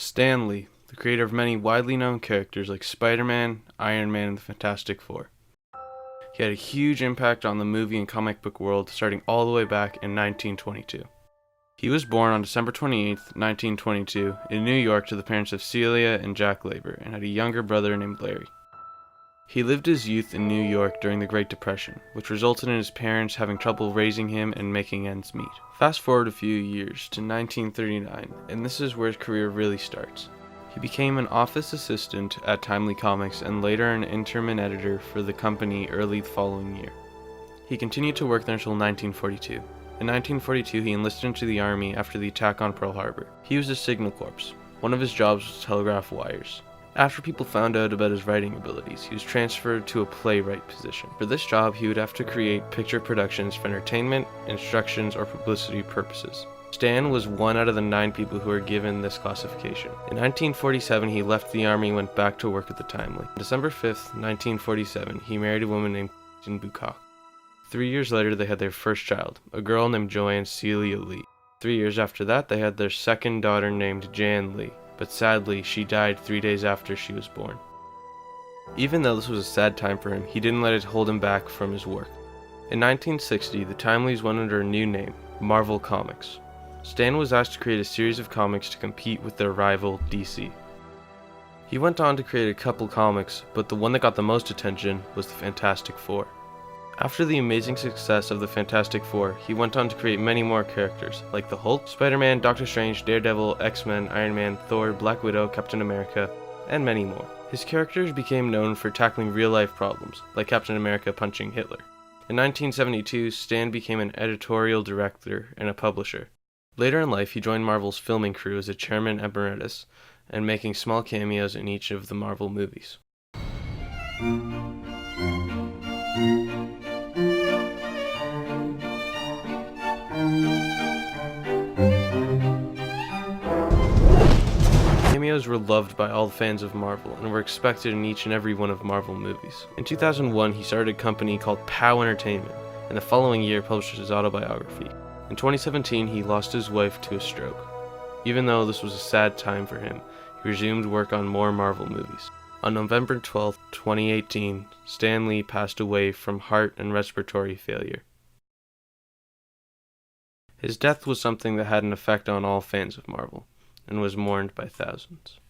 Stan Lee, the creator of many widely known characters like Spider-Man, Iron Man, and the Fantastic Four. He had a huge impact on the movie and comic book world starting all the way back in 1922. He was born on December 28, 1922, in New York to the parents of Celia and Jack Labor, and had a younger brother named Larry. He lived his youth in New York during the Great Depression, which resulted in his parents having trouble raising him and making ends meet. Fast forward a few years to 1939, and this is where his career really starts. He became an office assistant at Timely Comics and later an interim editor for the company early the following year. He continued to work there until 1942. In 1942, he enlisted into the Army after the attack on Pearl Harbor. He was a signal corps. One of his jobs was to telegraph wires. After people found out about his writing abilities, he was transferred to a playwright position. For this job, he would have to create picture productions for entertainment, instructions, or publicity purposes. Stan was one out of the 9 people who were given this classification. In 1947, he left the Army and went back to work at the Timely. On December 5th, 1947, he married a woman named Christine Bucock. 3 years later, they had their first child, a girl named Joanne Celia Lee. 3 years after that, they had their second daughter named Jan Lee, but sadly, she died 3 days after she was born. Even though this was a sad time for him, he didn't let it hold him back from his work. In 1960, the Timelies went under a new name, Marvel Comics. Stan was asked to create a series of comics to compete with their rival, DC. He went on to create a couple comics, but the one that got the most attention was the Fantastic Four. After the amazing success of the Fantastic Four, he went on to create many more characters, like the Hulk, Spider-Man, Doctor Strange, Daredevil, X-Men, Iron Man, Thor, Black Widow, Captain America, and many more. His characters became known for tackling real-life problems, like Captain America punching Hitler. In 1972, Stan became an editorial director and a publisher. Later in life, he joined Marvel's filming crew as a chairman emeritus and making small cameos in each of the Marvel movies. Cameos were loved by all the fans of Marvel and were expected in each and every one of Marvel movies. In 2001, he started a company called POW Entertainment, and the following year published his autobiography. In 2017, he lost his wife to a stroke. Even though this was a sad time for him, he resumed work on more Marvel movies. On November 12, 2018, Stan Lee passed away from heart and respiratory failure. His death was something that had an effect on all fans of Marvel, and was mourned by thousands.